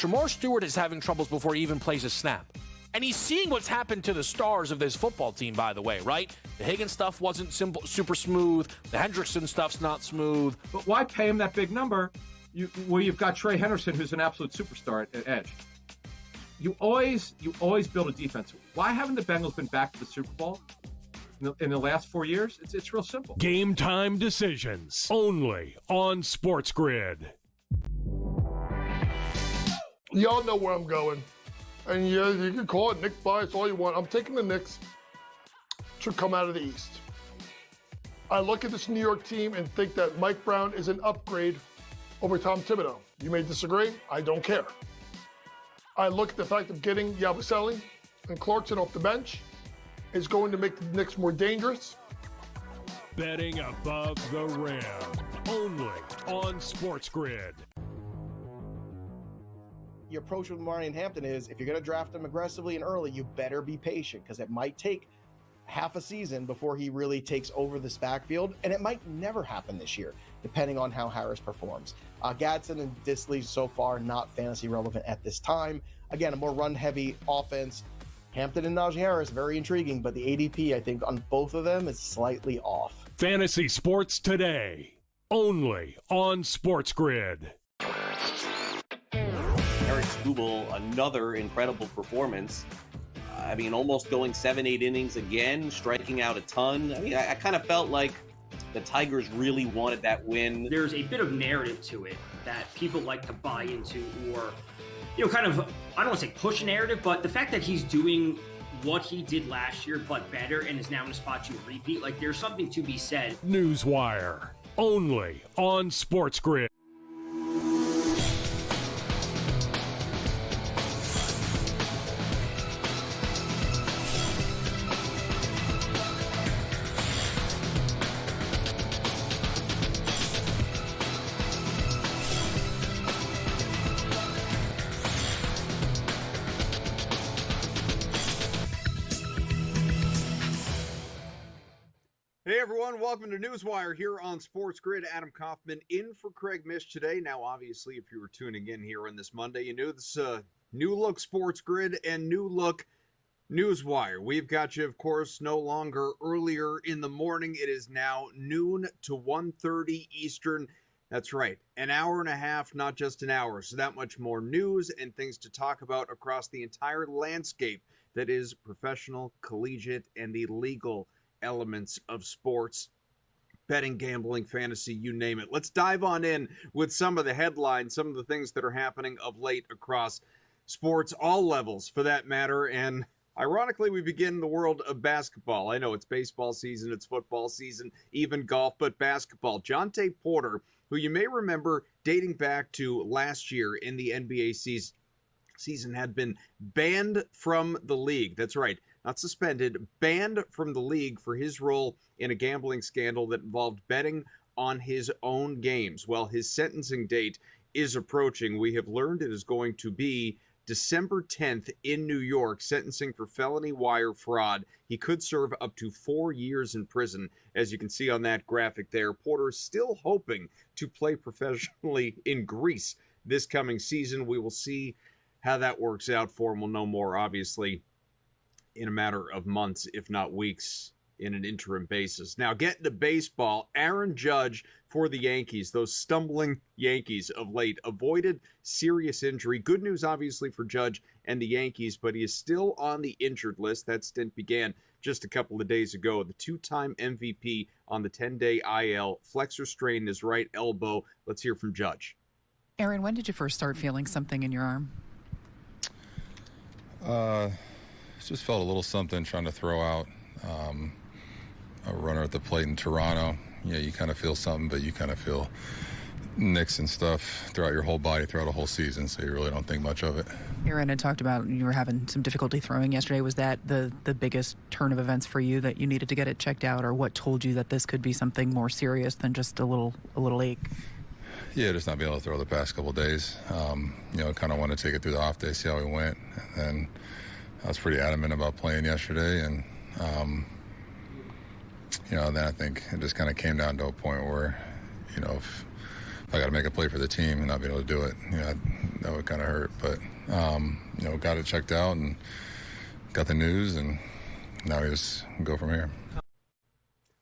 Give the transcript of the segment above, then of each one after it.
Shamar Stewart is having troubles before he even plays a snap. And he's seeing what's happened to the stars of this football team, by the way, right? The Higgins stuff wasn't super smooth. The Hendrickson stuff's not smooth. But why pay him that big number where you've got Trey Henderson, who's an absolute superstar at edge? You always build a defense. Why haven't the Bengals been back to the Super Bowl in the last 4 years? It's real simple. Game time decisions only on SportsGrid. Y'all know where I'm going. And yeah, you can call it Knick bias all you want. I'm taking the Knicks to come out of the East. I look at this New York team and think that Mike Brown is an upgrade over Tom Thibodeau. You may disagree. I don't care. I look at the fact of getting Yabusele and Clarkson off the bench is going to make the Knicks more dangerous. Betting above the rim, only on SportsGrid. The approach with Marion Hampton is, if you're going to draft him aggressively and early, you better be patient, because it might take half a season before he really takes over this backfield, and it might never happen this year, depending on how Harris performs. Gadsden and Disley so far not fantasy relevant at this time. Again, a more run-heavy offense. Hampton and Najee Harris, very intriguing, but the ADP, I think, on both of them is slightly off. Fantasy sports today, only on SportsGrid. Eric Skubal, another incredible performance. I mean, almost going 7-8 innings again, striking out a ton. I mean, I kind of felt like the Tigers really wanted that win. There's a bit of narrative to it that people like to buy into, or, kind of, I don't want to say push a narrative, but the fact that he's doing what he did last year, but better, and is now in a spot to repeat, like, there's something to be said. NewsWire, only on SportsGrid. Hey everyone, welcome to NewsWire here on SportsGrid. Adam Kaufman in for Craig Mish today. Now, obviously, if you were tuning in here on this Monday, you knew this new look SportsGrid and new look NewsWire. We've got you, of course, no longer earlier in the morning. It is now noon to 1:30 Eastern. That's right, an hour and a half, not just an hour. So that much more news and things to talk about across the entire landscape that is professional, collegiate, and the legal elements of sports, betting, gambling, fantasy, you name it. Let's dive on in with some of the headlines, some of the things that are happening of late across sports, all levels for that matter. And ironically, we begin the world of basketball. I know it's baseball season, it's football season, even golf, but basketball. Jontay Porter, who you may remember dating back to last year in the NBA season, had been banned from the league. That's right. Not suspended, banned from the league for his role in a gambling scandal that involved betting on his own games. Well, his sentencing date is approaching. We have learned it is going to be December 10th in New York, sentencing for felony wire fraud. He could serve up to 4 years in prison, as you can see on that graphic there. Porter is still hoping to play professionally in Greece this coming season. We will see how that works out for him. We'll know more, obviously, in a matter of months, if not weeks, in an interim basis. Now, getting to baseball, Aaron Judge for the Yankees, those stumbling Yankees of late, avoided serious injury. Good news, obviously, for Judge and the Yankees, but he is still on the injured list. That stint began just a couple of days ago. The two-time MVP on the 10-day IL, flexor strain in his right elbow. Let's hear from Judge. Aaron, when did you first start feeling something in your arm? Just felt a little something trying to throw out a runner at the plate in Toronto. Yeah, you kind of feel something, but you kind of feel nicks and stuff throughout your whole body throughout a whole season, so you really don't think much of it. Aaron had talked about you were having some difficulty throwing yesterday. Was that the biggest turn of events for you, that you needed to get it checked out, or what told you that this could be something more serious than just a little ache? Yeah, just not being able to throw the past couple of days. Kind of wanted to take it through the off day, see how we went, and then I was pretty adamant about playing yesterday, and then I think it just kind of came down to a point where, if I got to make a play for the team and not be able to do it. That would kind of hurt. But, got it checked out and got the news, and now we just go from here.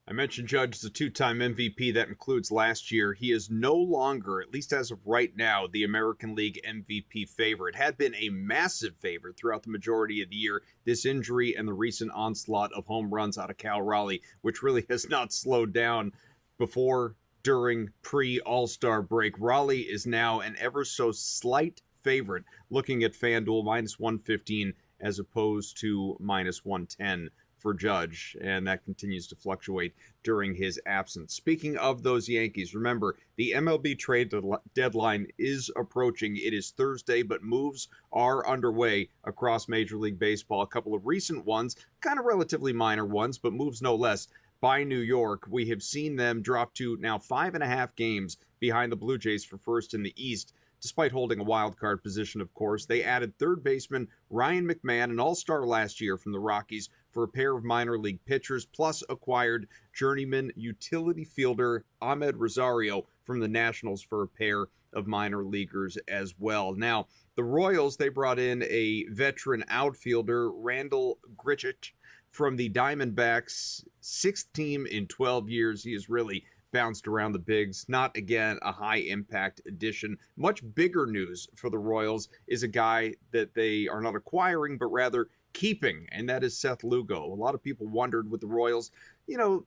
I mentioned Judge is a two-time MVP. That includes last year. He is no longer, at least as of right now, the American League MVP favorite. Had been a massive favorite throughout the majority of the year. This injury and the recent onslaught of home runs out of Cal Raleigh, which really has not slowed down before, during, pre-All-Star break. Raleigh is now an ever so slight favorite, looking at FanDuel, minus 115 as opposed to minus 110 for Judge, and that continues to fluctuate during his absence. Speaking of those Yankees, remember, the MLB trade deadline is approaching. It is Thursday, but moves are underway across Major League Baseball. A couple of recent ones, kind of relatively minor ones, but moves no less by New York. We have seen them drop to now 5.5 games behind the Blue Jays for first in the East, despite holding a wild card position, of course. They added third baseman Ryan McMahon, an all-star last year from the Rockies, for a pair of minor league pitchers, plus acquired journeyman utility fielder Ahmed Rosario from the Nationals for a pair of minor leaguers as well. Now, the Royals, they brought in a veteran outfielder, Randall Grichuk, from the Diamondbacks, sixth team in 12 years. He has really bounced around the bigs. Not, again, a high-impact addition. Much bigger news for the Royals is a guy that they are not acquiring, but rather keeping, and that is Seth Lugo. A lot of people wondered with the Royals,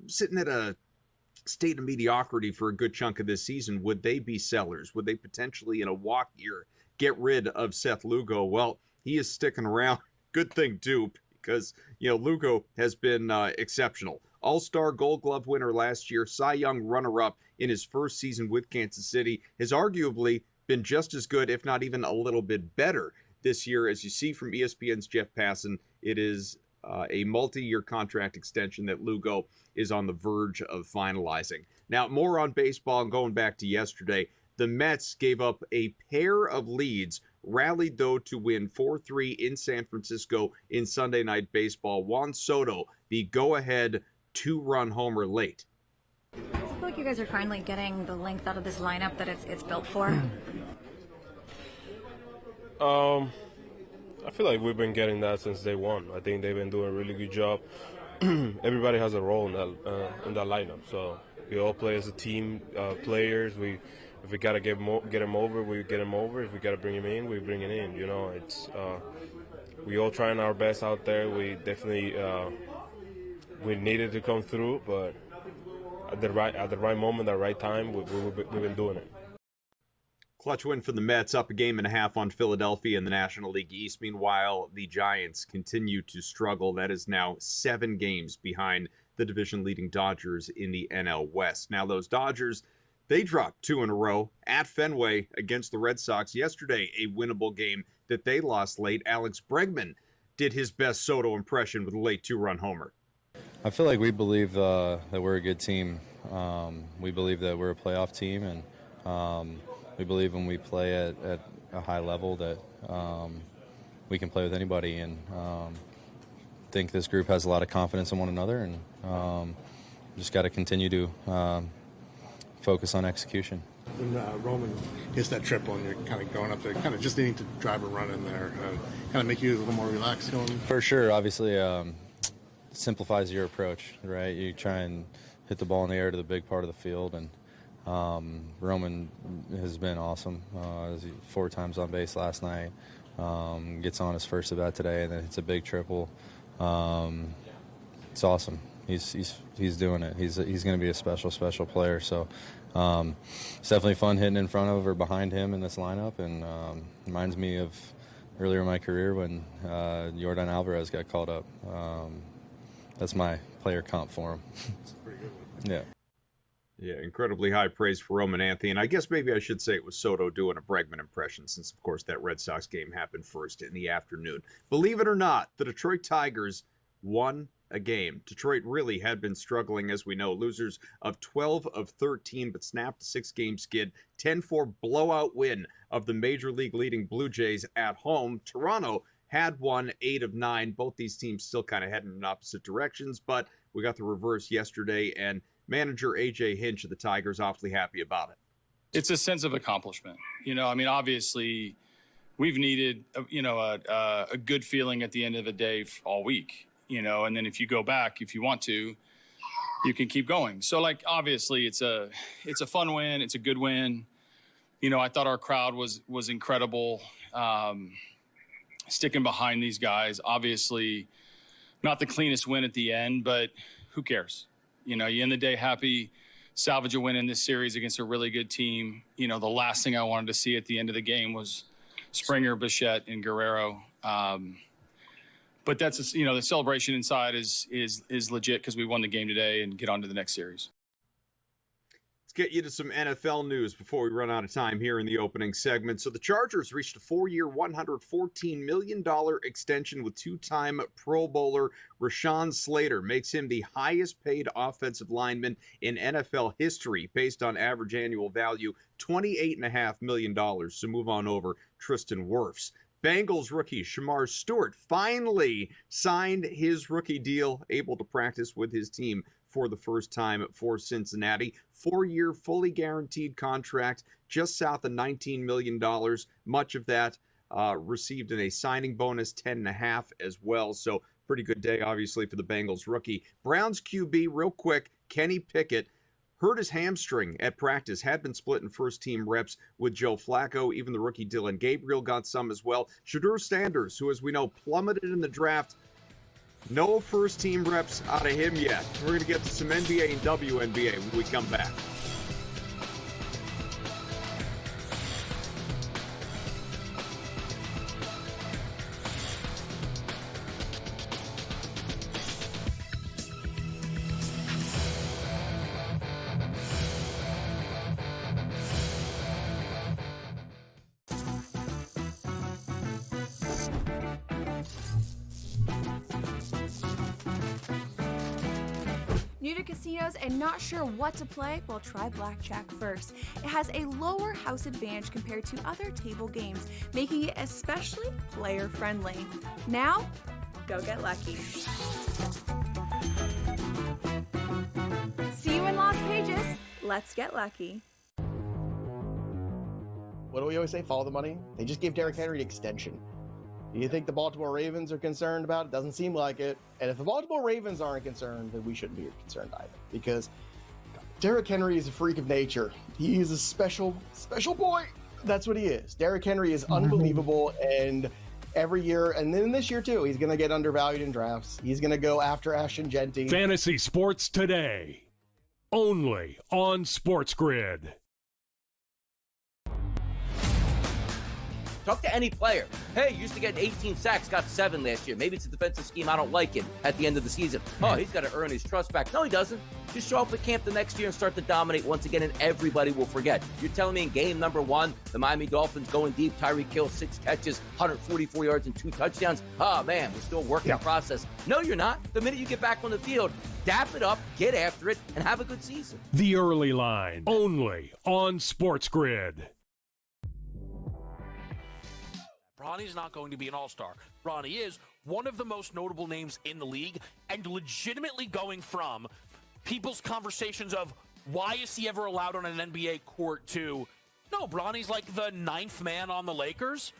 sitting at a state of mediocrity for a good chunk of this season, would they be sellers? Would they potentially, in a walk year, get rid of Seth Lugo? Well, he is sticking around. Good thing, too, because, Lugo has been exceptional. All-Star Gold Glove winner last year, Cy Young runner-up in his first season with Kansas City, has arguably been just as good, if not even a little bit better this year. As you see from ESPN's Jeff Passan, it is a multi-year contract extension that Lugo is on the verge of finalizing. Now, more on baseball, and going back to yesterday, the Mets gave up a pair of leads, rallied, though, to win 4-3 in San Francisco in Sunday Night Baseball. Juan Soto, the go-ahead two-run homer late. I feel like you guys are finally getting the length out of this lineup that it's built for. I feel like we've been getting that since day one. I think they've been doing a really good job. Everybody has a role in that lineup. So we all play as a team, players. If we gotta get them over, we get them over. If we gotta bring them in, we bring it in. It's we all trying our best out there. We definitely we needed to come through, but at the right moment, at the right time, we've been doing it. Clutch win for the Mets, up a game and a half on Philadelphia in the National League East. Meanwhile, the Giants continue to struggle. That is now 7 games behind the division-leading Dodgers in the NL West. Now, those Dodgers, they dropped 2 in a row at Fenway against the Red Sox yesterday, a winnable game that they lost late. Alex Bregman did his best Soto impression with a late 2-run homer. I feel like we believe that we're a good team. We believe that we're a playoff team, and we believe when we play at a high level that we can play with anybody, and think this group has a lot of confidence in one another, and just got to continue to focus on execution. When Roman hits that triple and you're kind of going up there, kind of just needing to drive a run in there, kind of make you a little more relaxed going? For sure. Obviously, simplifies your approach, right? You try and hit the ball in the air to the big part of the field, and Roman has been awesome. 4 times on base last night. Gets on his first at bat today, and then hits a big triple. It's awesome. He's doing it. He's going to be a special player. So it's definitely fun hitting in front of or behind him in this lineup, and reminds me of earlier in my career when Yordan Alvarez got called up. That's my player comp for him. That's a pretty good one. Yeah, incredibly high praise for Roman Anthony. And I guess maybe I should say it was Soto doing a Bregman impression, since, of course, that Red Sox game happened first in the afternoon. Believe it or not, the Detroit Tigers won a game. Detroit really had been struggling, as we know. Losers of 12 of 13, but snapped a 6-game skid. 10-4 blowout win of the Major League leading Blue Jays at home. Toronto had won 8 of 9. Both these teams still kind of heading in opposite directions, but we got the reverse yesterday, and manager A.J. Hinch of the Tigers awfully happy about it. It's a sense of accomplishment. I mean, obviously, we've needed, a good feeling at the end of the day all week, and then if you go back, if you want to, you can keep going. So, obviously, it's a fun win. It's a good win. I thought our crowd was incredible, sticking behind these guys. Obviously, not the cleanest win at the end, but who cares? You end the day happy, salvage a win in this series against a really good team. The last thing I wanted to see at the end of the game was Springer, Bichette, and Guerrero. But that's, the celebration inside is legit because we won the game today and get on to the next series. Let's get you to some NFL news before we run out of time here in the opening segment. So the Chargers reached a 4-year, $114 million extension with two-time Pro Bowler Rashawn Slater. Makes him the highest-paid offensive lineman in NFL history based on average annual value, $28.5 million. So move on over Tristan Wirfs. Bengals rookie Shamar Stewart finally signed his rookie deal, able to practice with his team for the first time for Cincinnati. 4-year, fully guaranteed contract, just south of $19 million. Much of that received in a signing bonus, 10.5 as well. So pretty good day, obviously, for the Bengals rookie. Browns QB, real quick, Kenny Pickett, hurt his hamstring at practice, had been split in first-team reps with Joe Flacco. Even the rookie Dylan Gabriel got some as well. Shedeur Sanders, who, as we know, plummeted in the draft, no first-team reps out of him yet. We're going to get to some NBA and WNBA when we come back. New to casinos and not sure what to play? Well, try blackjack first. It has a lower house advantage compared to other table games, making it especially player-friendly. Now, go get lucky. See you in Las Vegas. Let's get lucky. What do we always say? Follow the money. They just gave Derrick Henry an extension. Do you think the Baltimore Ravens are concerned about it? Doesn't seem like it. And if the Baltimore Ravens aren't concerned, then we shouldn't be concerned either. Because Derrick Henry is a freak of nature. He is a special boy. That's what he is. Derrick Henry is unbelievable. And every year, and then this year too, he's going to get undervalued in drafts. He's going to go after Ashton Genty. Fantasy Sports Today. Only on SportsGrid. Talk to any player. Hey, used to get 18 sacks, got 7 last year. Maybe it's a defensive scheme. I don't like it at the end of the season. Oh, he's got to earn his trust back. No, he doesn't. Just show up at camp the next year and start to dominate once again, and everybody will forget. You're telling me in game number 1, the Miami Dolphins going deep, Tyreek Hill, 6 catches, 144 yards and 2 touchdowns. Oh, man, we're still working in process. No, you're not. The minute you get back on the field, dap it up, get after it, and have a good season. The Early Line, only on SportsGrid. Bronny's not going to be an all-star. Bronny is one of the most notable names in the league and legitimately going from people's conversations of why is he ever allowed on an NBA court to, no, Bronny's like the 9th man on the Lakers.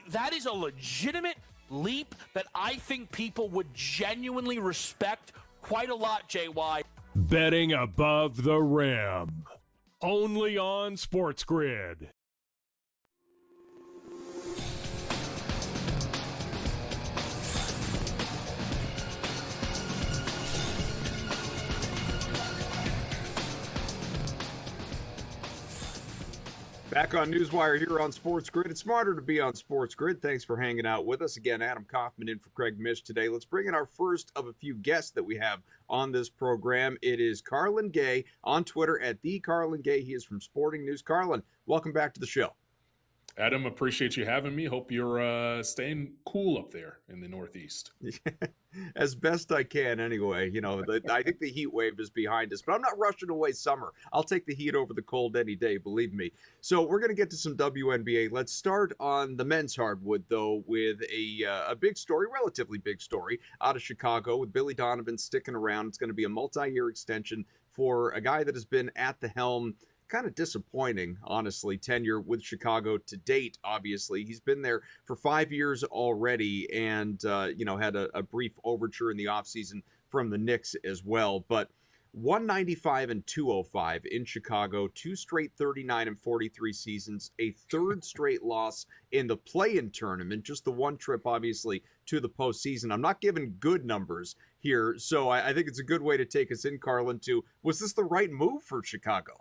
That is a legitimate leap that I think people would genuinely respect quite a lot, JY. Betting above the rim. Only on SportsGrid. Back on NewsWire here on SportsGrid. It's smarter to be on SportsGrid. Thanks for hanging out with us. Again, Adam Kaufman in for Craig Mish today. Let's bring in our first of a few guests that we have on this program. It is Carlan Gay on Twitter at @TheCarlanGay. He is from Sporting News. Carlan, welcome back to the show. Adam, appreciate you having me. Hope you're staying cool up there in the Northeast. As best I can, anyway. You know, I think the heat wave is behind us, but I'm not rushing away summer. I'll take the heat over the cold any day, believe me. So we're going to get to some WNBA. Let's start on the men's hardwood, though, with a big story, relatively big story, out of Chicago with Billy Donovan sticking around. It's going to be a multi-year extension for a guy that has been at the helm kind of disappointing, honestly, tenure with Chicago to date. Obviously, he's been there for 5 years already, and had a brief overture in the offseason from the Knicks as well. But 195 and 205 in Chicago, 2 straight 39 and 43 seasons, a third straight loss in the play-in tournament, just the one trip, obviously, to the postseason. I'm not giving good numbers here, so I think it's a good way to take us in, Carlan, to, was this the right move for Chicago?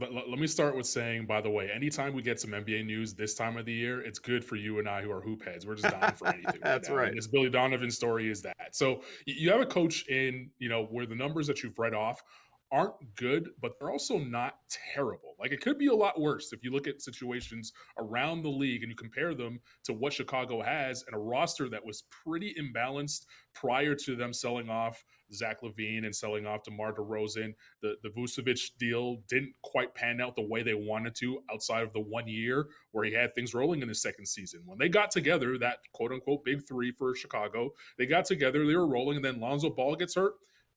Let me start with saying, by the way, anytime we get some NBA news this time of the year, it's good for you and I who are hoop heads. We're just dying for anything. That's right. And this Billy Donovan story is that. So you have a coach in, where the numbers that you've read off aren't good, but they're also not terrible. Like, it could be a lot worse if you look at situations around the league and you compare them to what Chicago has and a roster that was pretty imbalanced prior to them selling off Zach LaVine and selling off DeMar DeRozan. The Vucevic deal didn't quite pan out the way they wanted to outside of the 1 year where he had things rolling in his second season. When they got together, that quote-unquote big three for Chicago, they got together, they were rolling, and then Lonzo Ball gets hurt,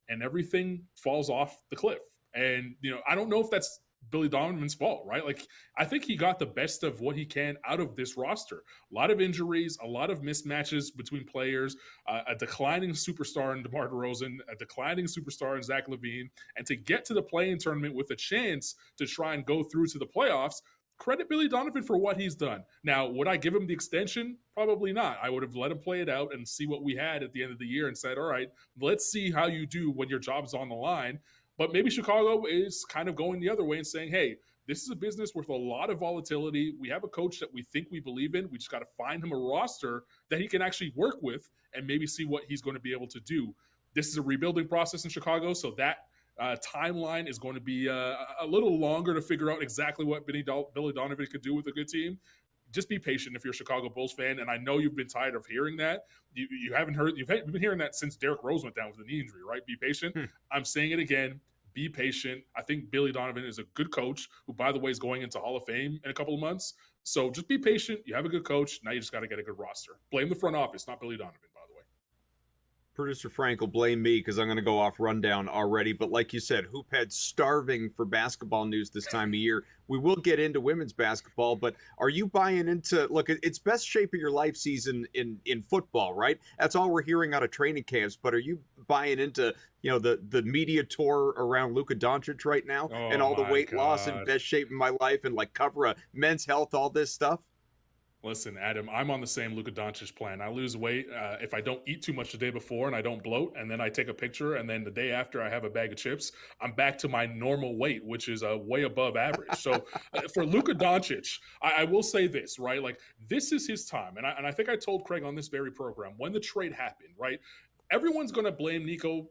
and everything falls off the cliff. And, I don't know if that's Billy Donovan's fault, right? Like, I think he got the best of what he can out of this roster. A lot of injuries, a lot of mismatches between players, a declining superstar in DeMar DeRozan, a declining superstar in Zach LaVine, and to get to the play-in tournament with a chance to try and go through to the playoffs, credit Billy Donovan for what he's done. Now, would I give him the extension? Probably not. I would have let him play it out and see what we had at the end of the year and said, all right, let's see how you do when your job's on the line. But maybe Chicago is kind of going the other way and saying, hey, this is a business with a lot of volatility. We have a coach that we think we believe in. We just got to find him a roster that he can actually work with and maybe see what he's going to be able to do. This is a rebuilding process in Chicago, so that timeline is going to be a little longer to figure out exactly what Billy Donovan could do with a good team. Just be patient if you're a Chicago Bulls fan, and I know you've been tired of hearing that. You've been hearing that since Derrick Rose went down with a knee injury, right? Be patient. I'm saying it again. Be patient. I think Billy Donovan is a good coach who, by the way, is going into Hall of Fame in a couple of months. So just be patient. You have a good coach. Now you just got to get a good roster. Blame the front office, not Billy Donovan, by the way. Producer Frank will blame me because I'm going to go off rundown already. But like you said, Hoophead's starving for basketball news this time of year. We will get into women's basketball, but are you buying into, look, it's best shape of your life season in football, right? That's all we're hearing out of training camps. But are you buying into, the media tour around Luka Doncic right now and all the weight loss and best shape in my life and like cover a men's health, all this stuff? Listen, Adam, I'm on the same Luka Doncic plan. I lose weight if I don't eat too much the day before and I don't bloat, and then I take a picture, and then the day after I have a bag of chips, I'm back to my normal weight, which is way above average. So for Luka Doncic, I will say this, right? Like, this is his time. And I think I told Craig on this very program, when the trade happened, right? Everyone's going to blame Nico,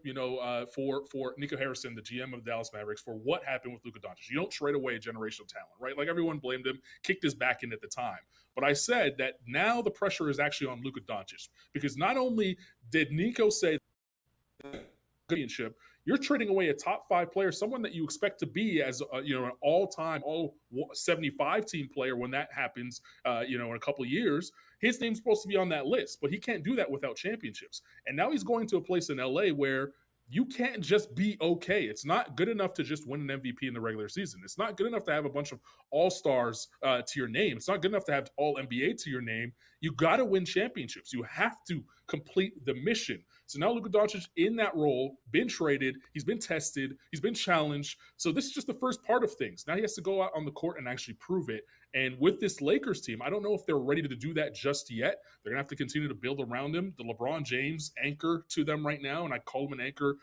for Nico Harrison, the GM of the Dallas Mavericks, for what happened with Luka Doncic. You don't trade away generational talent, right? Like, everyone blamed him, kicked his back in at the time. But I said that now the pressure is actually on Luka Doncic, because not only did Nico say championship, you're trading away a top 5 player, someone that you expect to be as an all-time, all 75 team player when that happens, in a couple of years. His name's supposed to be on that list, but he can't do that without championships. And now he's going to a place in LA where you can't just be okay. It's not good enough to just win an MVP in the regular season. It's not good enough to have a bunch of all-stars to your name. It's not good enough to have all NBA to your name. You got to win championships. You have to complete the mission. So now Luka Doncic in that role, been traded, he's been tested, he's been challenged. So this is just the first part of things. Now he has to go out on the court and actually prove it. And with this Lakers team, I don't know if they're ready to do that just yet. They're going to have to continue to build around him. The LeBron James anchor to them right now, and I call him an anchor,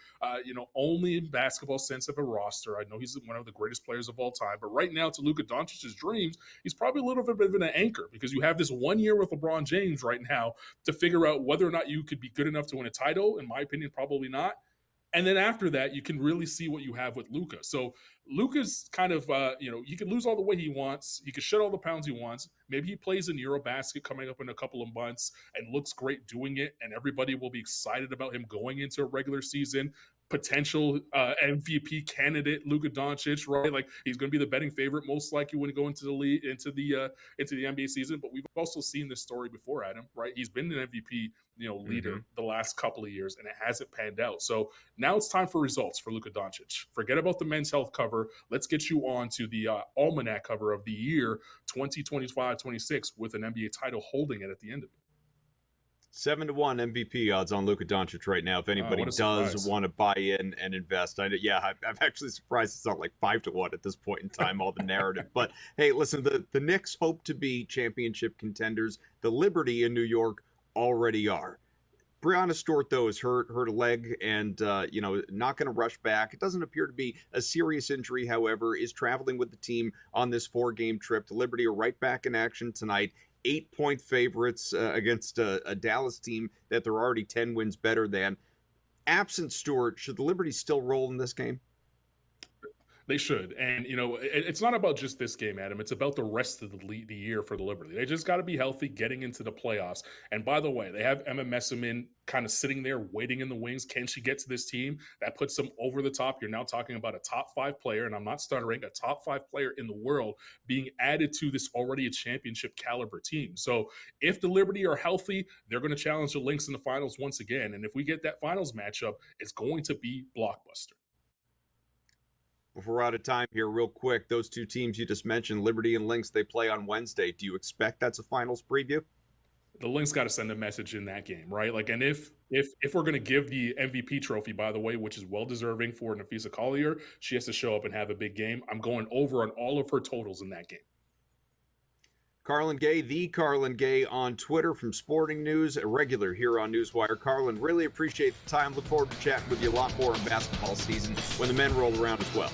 only in basketball sense of a roster. I know he's one of the greatest players of all time, but right now to Luka Doncic's dreams, he's probably a little bit of an anchor, because you have this 1 year with LeBron James right now to figure out whether or not you could be good enough to win a title. In my opinion, probably not. And then after that, you can really see what you have with Luka. So Luka's kind of, he can lose all the weight he wants. He can shed all the pounds he wants. Maybe he plays in Eurobasket coming up in a couple of months and looks great doing it, and everybody will be excited about him going into a regular season. potential MVP candidate Luka Doncic, right? Like he's going to be the betting favorite most likely when he go into the league, into the NBA season. But we've also seen this story before, Adam, right? He's been an MVP, leader the last couple of years, and it hasn't panned out. So now it's time for results for Luka Doncic. Forget about the men's health cover. Let's get you on to the almanac cover of the year 2025-26 with an NBA title holding it at the end of it. 7-1 MVP odds on Luka Doncic right now. If anybody does want to buy in and invest, I'm actually surprised it's not like 5-1 at this point in time. All the narrative, but hey, listen, the Knicks hope to be championship contenders. The Liberty in New York already are. Breonna Stewart, though, is hurt a leg, and not going to rush back. It doesn't appear to be a serious injury. However, is traveling with the team on this 4-game trip. The Liberty are right back in action tonight. 8-point favorites against a Dallas team that they're already 10 wins better than. Absent Stewart, should the Liberty still roll in this game? They should. And, it's not about just this game, Adam. It's about the rest of the year for the Liberty. They just got to be healthy getting into the playoffs. And by the way, they have Emma Messamin kind of sitting there waiting in the wings. Can she get to this team? That puts them over the top. You're now talking about a top 5 player, and I'm not stuttering, a top 5 player in the world being added to this already a championship caliber team. So if the Liberty are healthy, they're going to challenge the Lynx in the finals once again. And if we get that finals matchup, it's going to be blockbuster. Before we're out of time here, real quick, those two teams you just mentioned, Liberty and Lynx, they play on Wednesday. Do you expect that's a finals preview? The Lynx got to send a message in that game, right? Like, and if we're going to give the MVP trophy, by the way, which is well deserving for Nafisa Collier, she has to show up and have a big game. I'm going over on all of her totals in that game. Carlan Gay, the Carlan Gay on Twitter from Sporting News, a regular here on NewsWire. Carlan, really appreciate the time. Look forward to chatting with you a lot more in basketball season when the men roll around as well.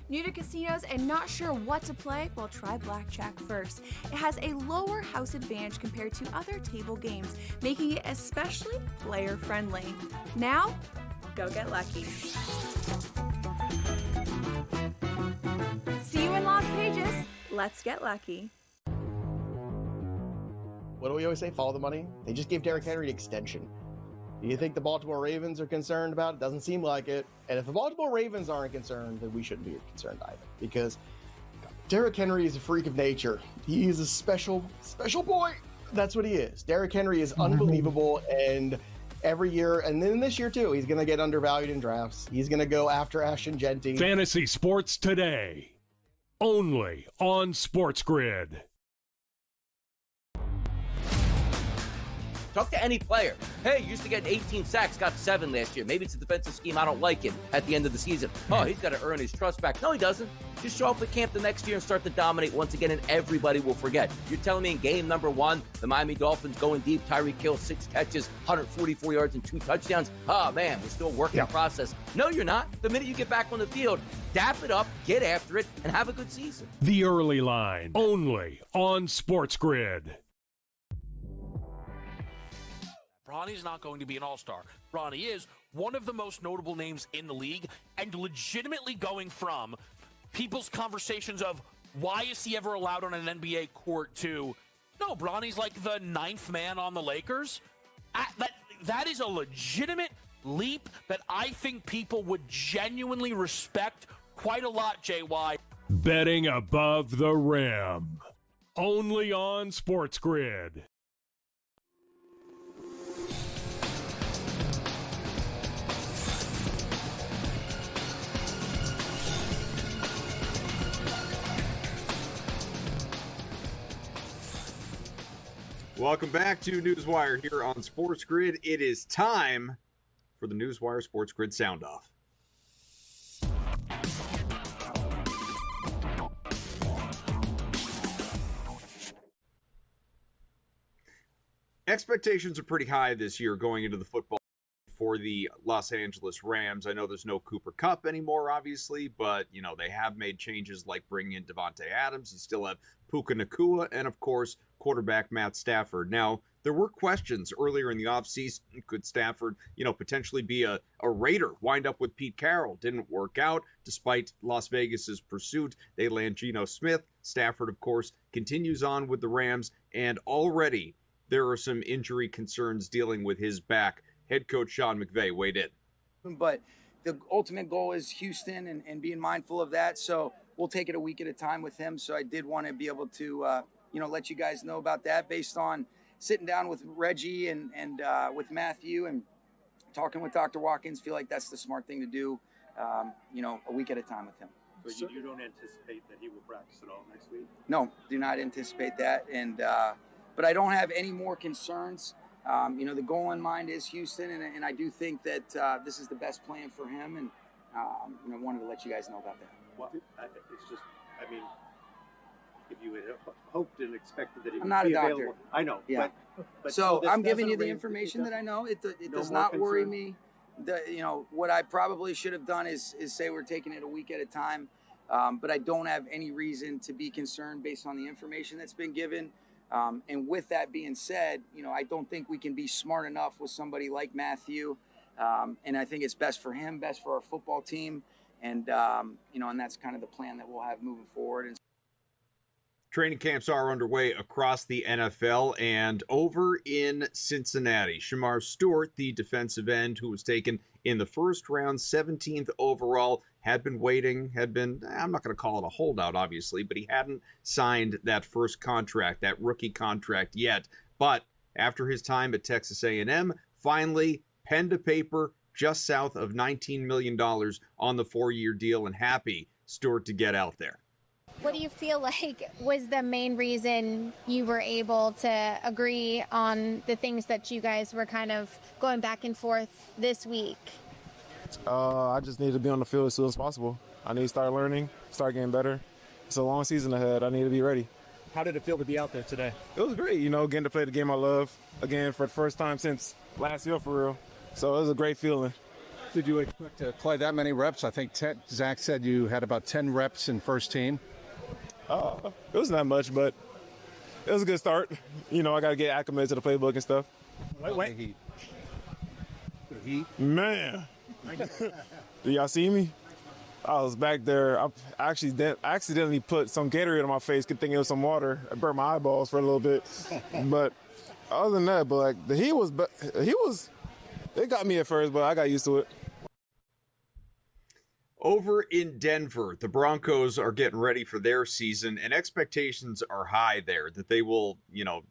New to casinos and not sure what to play? Well, try blackjack first. It has a lower house advantage compared to other table games, making it especially player-friendly. Now, go get lucky. See you in Las Vegas. Let's get lucky. What do we always say? Follow the money. They just gave Derrick Henry an extension. Do you think the Baltimore Ravens are concerned about it? Doesn't seem like it. And if the Baltimore Ravens aren't concerned, then we shouldn't be concerned either. Because Derrick Henry is a freak of nature. He is a special boy. That's what he is. Derrick Henry is unbelievable. And every year, and then this year too, he's going to get undervalued in drafts. He's going to go after Ashton Genty. Fantasy Sports Today. Only on SportsGrid. Talk to any player. Hey, used to get 18 sacks, got 7 last year. Maybe it's a defensive scheme I don't like it at the end of the season. Oh, he's got to earn his trust back. No, he doesn't. Just show up at camp the next year and start to dominate once again, and everybody will forget. You're telling me in game number 1, the Miami Dolphins going deep, Tyreek Hill, 6 catches, 144 yards and 2 touchdowns. Oh, man, we're still working in process. No, you're not. The minute you get back on the field, dap it up, get after it, and have a good season. The Early Line, only on SportsGrid. Bronny's not going to be an all-star. Bronny is one of the most notable names in the league and legitimately going from people's conversations of why is he ever allowed on an NBA court to, no, Bronny's like the 9th man on the Lakers. That is a legitimate leap that I think people would genuinely respect quite a lot, JY. Betting above the rim. Only on SportsGrid. Welcome back to NewsWire here on SportsGrid. It is time for the NewsWire SportsGrid Sound Off. Expectations are pretty high this year going into the football for the Los Angeles Rams. I know there's no Cooper Kupp anymore, obviously, but, they have made changes like bringing in Devontae Adams. You still have Puka Nacua and, of course, quarterback Matt Stafford. Now, there were questions earlier in the offseason. Could Stafford, potentially be a Raider, wind up with Pete Carroll? Didn't work out despite Las Vegas's pursuit. They land Geno Smith. Stafford, of course, continues on with the Rams, and already there are some injury concerns dealing with his back. Head coach Sean McVay weighed in. But the ultimate goal is Houston and being mindful of that. So we'll take it a week at a time with him. So I did want to be able to, let you guys know about that based on sitting down with Reggie and with Matthew and talking with Dr. Watkins. Feel like that's the smart thing to do, a week at a time with him. So you don't anticipate that he will practice at all next week? No, do not anticipate that. But I don't have any more concerns. The goal in mind is Houston, and I do think that this is the best plan for him, and I wanted to let you guys know about that. Well, it's just, if you had hoped and expected that he would I'm not be a doctor. available. I know. Yeah. But so this I'm giving doesn't you the raise- information that I know. It No does more not worry concern? me. What I probably should have done is say we're taking it a week at a time. But I don't have any reason to be concerned based on the information that's been given. And with that being said, I don't think we can be smart enough with somebody like Matthew. And I think it's best for him, best for our football team. And, and that's kind of the plan that we'll have moving forward. And Training camps are underway across the NFL, and over in Cincinnati, Shamar Stewart, the defensive end who was taken in the first round, 17th overall, had been waiting, I'm not going to call it a holdout, obviously, but he hadn't signed that first contract, that rookie contract yet. But after his time at Texas A&M, finally, pen to paper, just south of $19 million on the 4-year deal, and happy Stewart to get out there. What do you feel like was the main reason you were able to agree on the things that you guys were kind of going back and forth this week? I just need to be on the field as soon as possible. I need to start learning, start getting better. It's a long season ahead. I need to be ready. How did it feel to be out there today? It was great, getting to play the game I love again for the first time since last year for real. So it was a great feeling. Did you expect to play that many reps? I think Zach said you had about 10 reps in first team. It wasn't that much, but it was a good start. I got to get acclimated to the playbook and stuff. Wait. Heat. Man. Do y'all see me? I was back there. I actually accidentally put some Gatorade on my face, thinking it was some water. I burnt my eyeballs for a little bit. But other than that, the heat was, it got me at first, but I got used to it. Over in Denver, the Broncos are getting ready for their season, and expectations are high there that they will,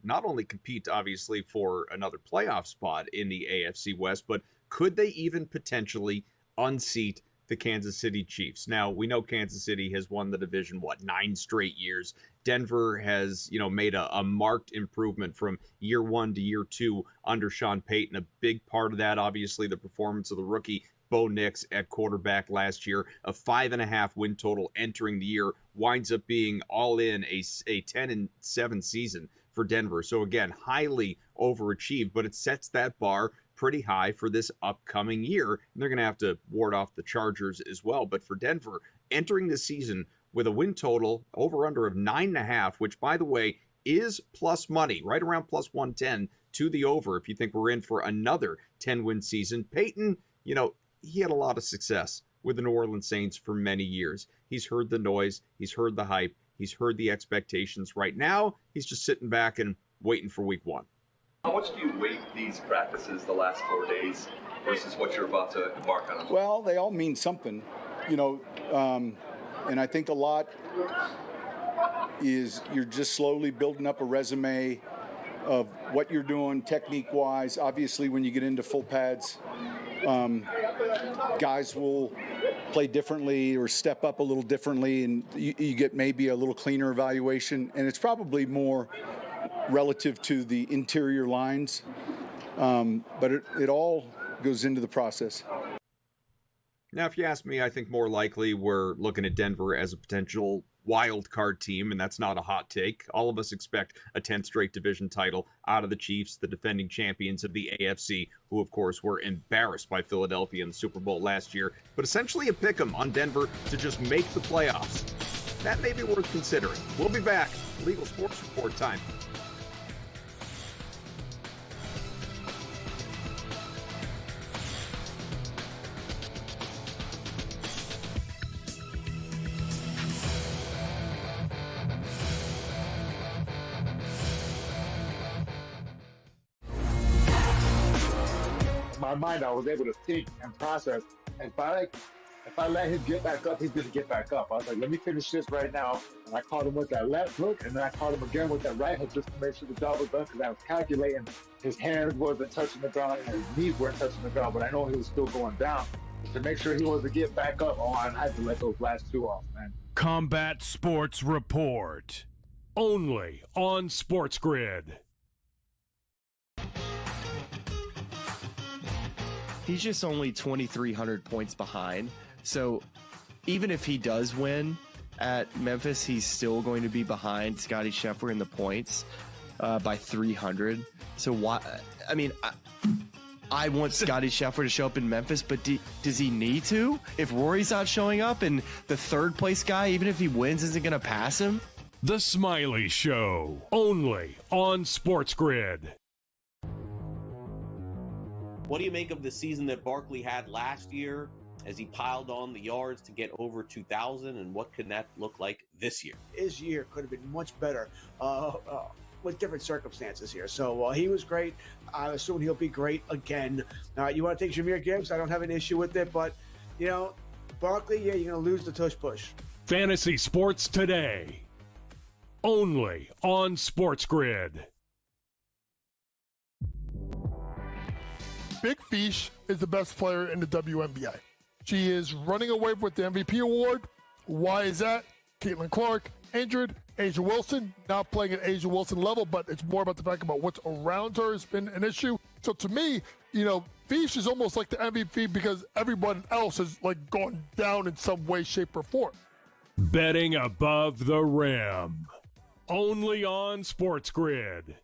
not only compete, obviously, for another playoff spot in the AFC West, but could they even potentially unseat the Kansas City Chiefs? Now, we know Kansas City has won the division, 9 straight years. Denver has, made a marked improvement from year 1 to year 2 under Sean Payton. A big part of that, obviously, the performance of the rookie Bo Nix at quarterback last year. A 5.5 win total entering the year winds up being all in a 10-7 season for Denver. So again, highly overachieved, but it sets that bar pretty high for this upcoming year. And they're going to have to ward off the Chargers as well. But for Denver, entering the season with a win total over under of 9.5, which by the way is plus money, right around plus 110 to the over. If you think we're in for another 10-win season, Peyton, he had a lot of success with the New Orleans Saints for many years. He's heard the noise. He's heard the hype. He's heard the expectations. Right now, he's just sitting back and waiting for week 1. How much do you weight these practices the last 4 days versus what you're about to embark on? Well, they all mean something, and I think a lot is you're just slowly building up a resume of what you're doing technique-wise. Obviously, when you get into full pads, guys will play differently or step up a little differently, and you get maybe a little cleaner evaluation. And it's probably more relative to the interior lines, but it all goes into the process. Now, if you ask me, I think more likely we're looking at Denver as a potential wild card team, and that's not a hot take. All of us expect a 10th straight division title out of the Chiefs, the defending champions of the AFC, who of course were embarrassed by Philadelphia in the Super Bowl last year, but essentially a pick 'em on Denver to just make the playoffs. That may be worth considering. We'll be back. Legal Sports Report time. My mind, I was able to think and process. If I let him get back up, he's going to get back up. I was like, let me finish this right now. And I caught him with that left hook, and then I caught him again with that right hook just to make sure the job was done, because I was calculating his hands wasn't touching the ground and his knees weren't touching the ground, but I know he was still going down. To make sure he wasn't getting back up, I had to let those last two off, man. Combat Sports Report. Only on SportsGrid. He's just only 2,300 points behind. So even if he does win at Memphis, he's still going to be behind Scottie Scheffler in the points by 300. So why? I mean, I want Scottie Scheffler to show up in Memphis, but does he need to? If Rory's not showing up and the third place guy, even if he wins, isn't going to pass him? The Smiley Show. Only on SportsGrid. What do you make of the season that Barkley had last year as he piled on the yards to get over 2,000, and what can that look like this year? His year could have been much better with different circumstances here. So he was great. I assume he'll be great again. You want to take Jahmyr Gibbs? I don't have an issue with it, but, Barkley, yeah, you're going to lose the tush push. Fantasy Sports Today. Only on SportsGrid. Big Fish is the best player in the WNBA. She is running away with the MVP award. Why is that? Caitlin Clark, injured. Asia Wilson, not playing at Asia Wilson level, but it's more about the fact about what's around her has been an issue. So to me, Fish is almost like the MVP because everyone else has gone down in some way, shape, or form. Betting above the rim. Only on SportsGrid.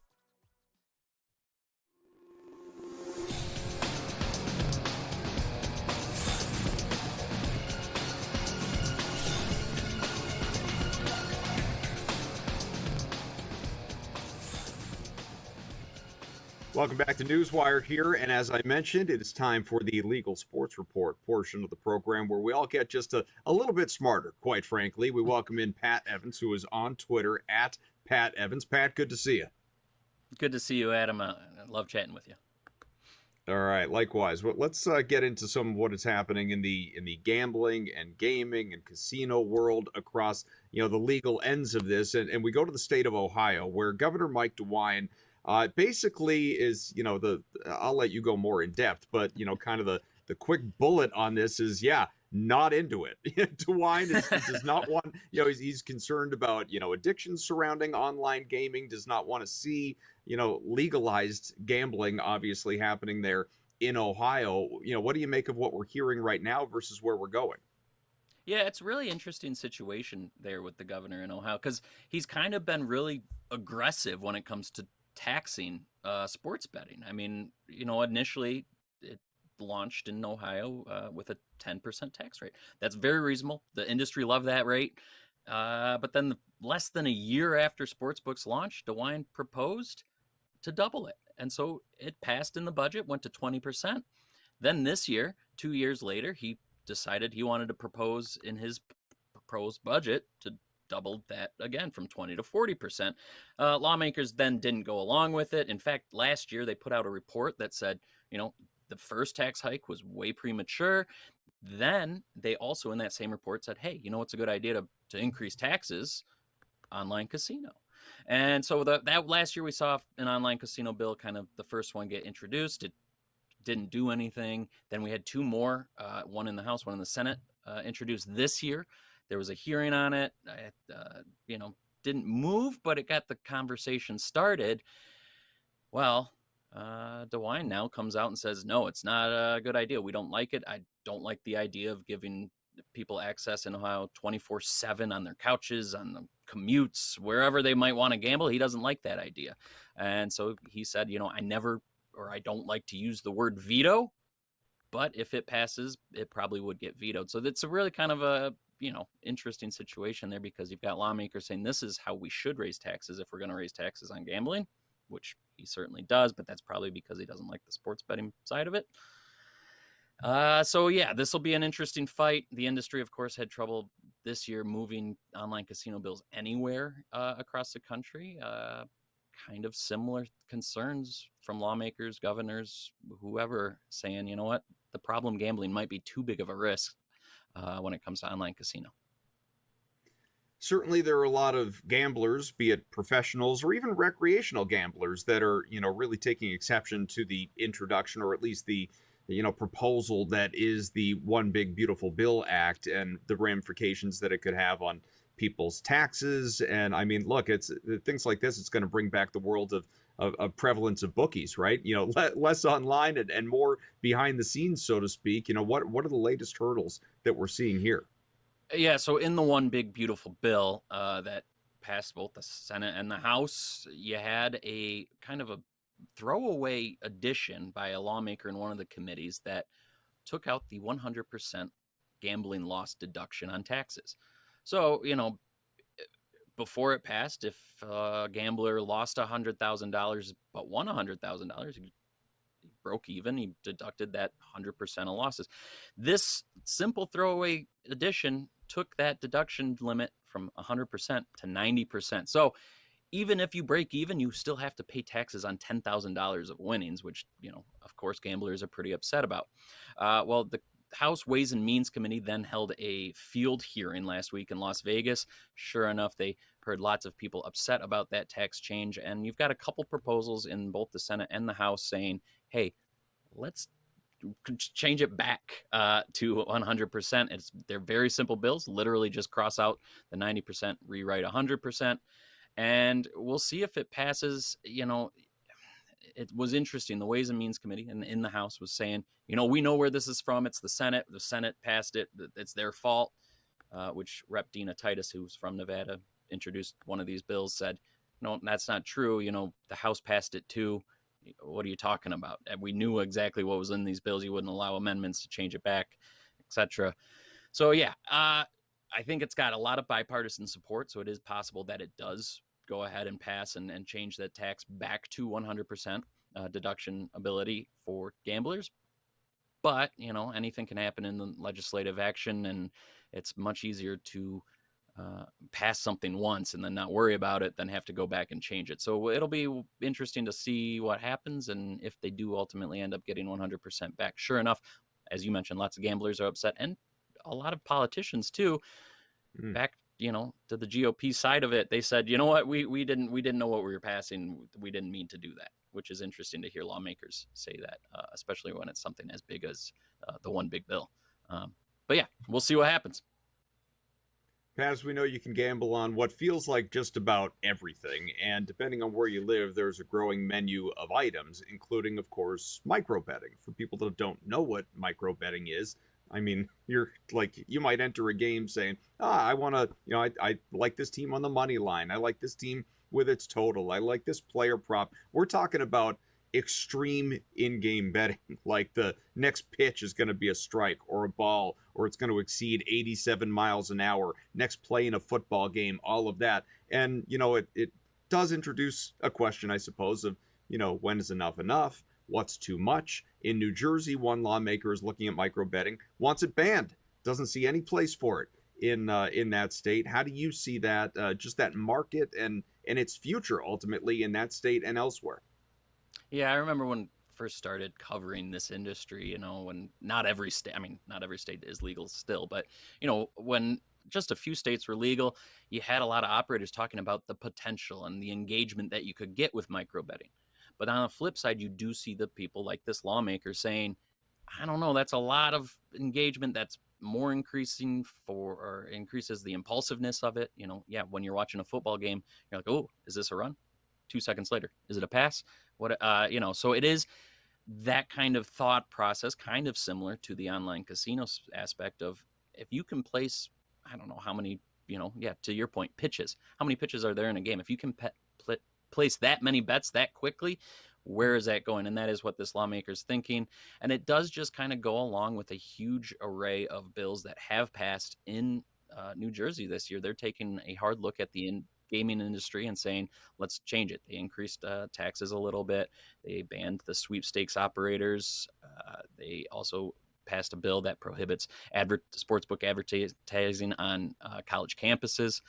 Welcome back to NewsWire here, and as I mentioned, it is time for the Legal Sports Report portion of the program where we all get just a little bit smarter, quite frankly. We welcome in Pat Evans, who is on Twitter at Pat Evans. Pat, good to see you. Good to see you, Adam. I love chatting with you. All right, likewise. Well, let's get into some of what is happening in the gambling and gaming and casino world across the legal ends of this, and we go to the state of Ohio, where Governor Mike DeWine basically is, I'll let you go more in depth, but, kind of the quick bullet on this is, not into it. DeWine does not want, he's concerned about, addictions surrounding online gaming, does not want to see, legalized gambling obviously happening there in Ohio. What do you make of what we're hearing right now versus where we're going? Yeah, it's a really interesting situation there with the governor in Ohio, because he's kind of been really aggressive when it comes to taxing sports betting. I mean, initially it launched in Ohio with a 10% tax rate. That's very reasonable. The industry loved that rate. But then less than a year after sportsbooks launched, DeWine proposed to double it. And so it passed in the budget, went to 20%. Then this year, 2 years later, he decided he wanted to propose in his proposed budget to doubled that again from 20 to 40%. Lawmakers then didn't go along with it. In fact, last year they put out a report that said, the first tax hike was way premature. Then they also in that same report said, hey, it's a good idea to increase taxes? Online casino. And so that last year we saw an online casino bill, kind of the first one get introduced. It didn't do anything. Then we had two more, one in the House, one in the Senate, introduced this year. There was a hearing on it. Didn't move, but it got the conversation started. Well, DeWine now comes out and says, no, it's not a good idea. We don't like it. I don't like the idea of giving people access in Ohio 24/7 on their couches, on the commutes, wherever they might want to gamble. He doesn't like that idea. And so he said, I don't like to use the word veto, but if it passes, it probably would get vetoed. So that's a really kind of a, interesting situation there, because you've got lawmakers saying this is how we should raise taxes if we're going to raise taxes on gambling, which he certainly does, but that's probably because he doesn't like the sports betting side of it. So yeah, this will be an interesting fight. The industry, of course, had trouble this year moving online casino bills anywhere across the country. Kind of similar concerns from lawmakers, governors, whoever, saying, you know what, the problem gambling might be too big of a risk when it comes to online casino. Certainly there are a lot of gamblers, be it professionals or even recreational gamblers, that are, really taking exception to the introduction, or at least the proposal that is the One Big Beautiful Bill Act, and the ramifications that it could have on people's taxes. And I mean, look, it's things like this. It's going to bring back the world of prevalence of bookies, right? Less online and more behind the scenes, so to speak. What are the latest hurdles that we're seeing here? Yeah, so in the One Big Beautiful Bill that passed both the Senate and the House, you had a kind of a throwaway addition by a lawmaker in one of the committees that took out the 100% gambling loss deduction on taxes. So, before it passed, if a gambler lost $100,000 but won $100,000, he broke even, he deducted that 100% of losses. This simple throwaway addition took that deduction limit from 100% to 90%. So even if you break even, you still have to pay taxes on $10,000 of winnings, which, of course, gamblers are pretty upset about. Well, the House Ways and Means Committee then held a field hearing last week in Las Vegas. Sure enough, they heard lots of people upset about that tax change. And you've got a couple proposals in both the Senate and the House saying, hey, let's change it back to 100%. They're very simple bills. Literally just cross out the 90%, rewrite 100%. And we'll see if it passes. It was interesting. The Ways and Means Committee in the House was saying, we know where this is from. It's the Senate. The Senate passed it. It's their fault, which Rep. Dina Titus, who's from Nevada, introduced one of these bills, said, no, that's not true. The House passed it too. What are you talking about? And we knew exactly what was in these bills. You wouldn't allow amendments to change it back, etc. So, yeah, I think it's got a lot of bipartisan support. So it is possible that it does go ahead and pass and change that tax back to 100% deduction ability for gamblers. But, anything can happen in the legislative action, and it's much easier to pass something once and then not worry about it than have to go back and change it. So it'll be interesting to see what happens, and if they do ultimately end up getting 100% back. Sure enough, as you mentioned, lots of gamblers are upset, and a lot of politicians too. Back to the GOP side of it, they said, you know what, we didn't know what we were passing. We didn't mean to do that, which is interesting to hear lawmakers say that, especially when it's something as big as the One Big Bill. But yeah, we'll see what happens. As we know, you can gamble on what feels like just about everything. And depending on where you live, there's a growing menu of items, including, of course, micro betting. For people that don't know what micro betting is, I mean, you might enter a game saying, I want to, I like this team on the money line. I like this team with its total. I like this player prop. We're talking about extreme in-game betting, like the next pitch is going to be a strike or a ball, or it's going to exceed 87 miles an hour, next play in a football game, all of that. And, it does introduce a question, I suppose, of, when is enough enough? What's too much? In New Jersey, one lawmaker is looking at micro betting, wants it banned, doesn't see any place for it in that state. How do you see that, just that market and its future ultimately in that state and elsewhere? Yeah, I remember when first started covering this industry, when not every state is legal still, but, when just a few states were legal, you had a lot of operators talking about the potential and the engagement that you could get with micro betting. But on the flip side, you do see the people like this lawmaker saying, I don't know, that's a lot of engagement. That's more increases the impulsiveness of it. Yeah, when you're watching a football game, you're like, oh, is this a run? 2 seconds later, is it a pass? So it is that kind of thought process, kind of similar to the online casino aspect of, if you can place, I don't know how many, to your point, pitches. How many pitches are there in a game? If you can place that many bets that quickly, where is that going? And that is what this lawmaker's thinking. And it does just kind of go along with a huge array of bills that have passed in New Jersey this year. They're taking a hard look at the gaming industry and saying, let's change it. They increased taxes a little bit. They banned the sweepstakes operators. They also passed a bill that prohibits sportsbook advertising on college campuses.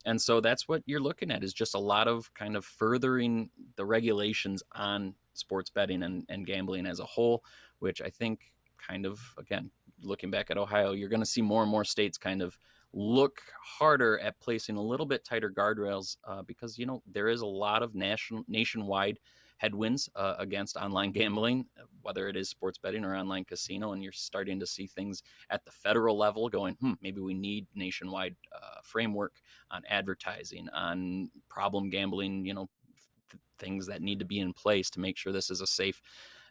And so that's what you're looking at, is just a lot of kind of furthering the regulations on sports betting and gambling as a whole, which I think kind of, again, looking back at Ohio, you're going to see more and more states kind of look harder at placing a little bit tighter guardrails because, there is a lot of nationwide headwinds against online gambling, whether it is sports betting or online casino. And you're starting to see things at the federal level going, maybe we need nationwide framework on advertising, on problem gambling, things that need to be in place to make sure this is a safe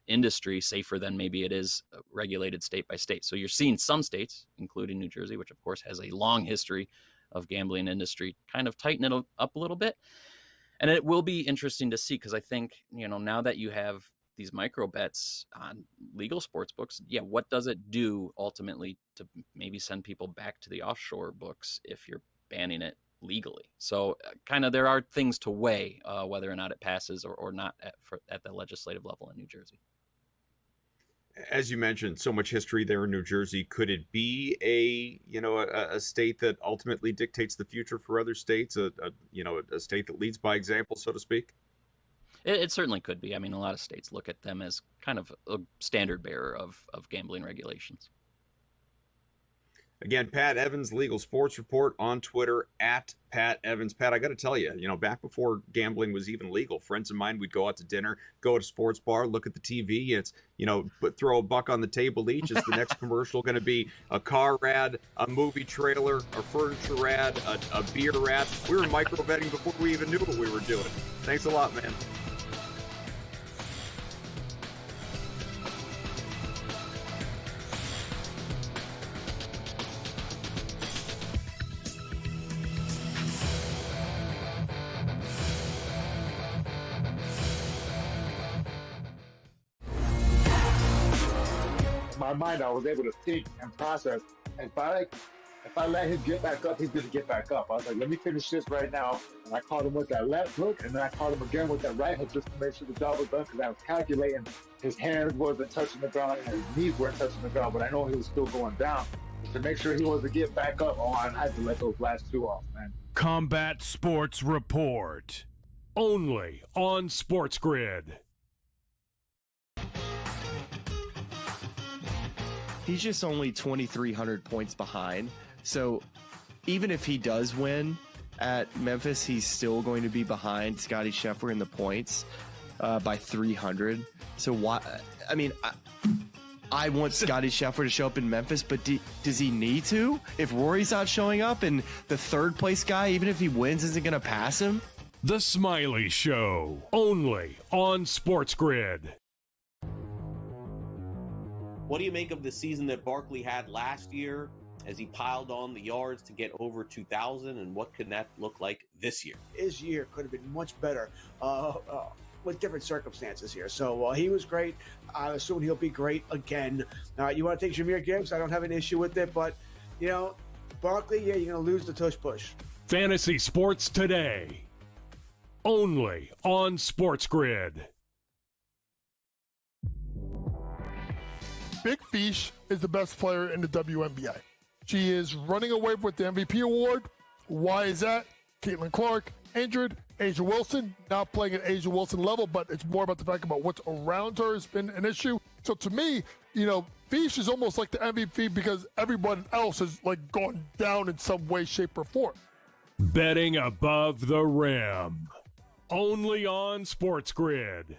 industry, safer than maybe it is regulated state by state. So you're seeing some states, including New Jersey, which of course has a long history of gambling industry, kind of tighten it up a little bit. And it will be interesting to see, because I think, now that you have these micro bets on legal sports books, what does it do ultimately to maybe send people back to the offshore books if you're banning it legally? So kind of there are things to weigh whether or not it passes or not at the legislative level in New Jersey. As you mentioned, so much history there in New Jersey. Could it be a state that ultimately dictates the future for other states? A state that leads by example, so to speak? It certainly could be. I mean, a lot of states look at them as kind of a standard bearer of gambling regulations. Again, Pat Evans, Legal Sports Report on Twitter at Pat Evans. Pat, I got to tell you, back before gambling was even legal, friends of mine would go out to dinner, go to a sports bar, look at the TV. It's, throw a buck on the table each. Is the next commercial going to be a car ad, a movie trailer, a furniture ad, a beer ad? We were micro betting before we even knew what we were doing. Thanks a lot, man. My mind, I was able to think and process. And if I let him get back up, he's going to get back up. I was like, let me finish this right now. And I caught him with that left hook, and then I caught him again with that right hook just to make sure the job was done, because I was calculating his hands wasn't touching the ground and his knees weren't touching the ground, but I know he was still going down. To make sure he wasn't getting back up, I had to let those last two off, man. Combat Sports Report. Only on SportsGrid. He's just only 2,300 points behind. So even if he does win at Memphis, he's still going to be behind Scottie Scheffler in the points by 300. So why? I mean, I want Scottie Scheffler to show up in Memphis, but does he need to? If Rory's not showing up and the third place guy, even if he wins, isn't going to pass him? The Smiley Show. Only on SportsGrid. What do you make of the season that Barkley had last year as he piled on the yards to get over 2,000, and what can that look like this year? His year could have been much better with different circumstances here. So he was great. I assume he'll be great again. You want to take Jahmyr Gibbs? I don't have an issue with it, but, Barkley, you're going to lose the tush push. Fantasy Sports Today. Only on SportsGrid. Big Fish is the best player in the WNBA. She is running away with the MVP award. Why is that? Caitlin Clark, injured. Asia Wilson, not playing at Asia Wilson level, but it's more about the fact about what's around her has been an issue. So to me, Fish is almost like the MVP because everyone else has gone down in some way, shape, or form. Betting above the rim. Only on SportsGrid.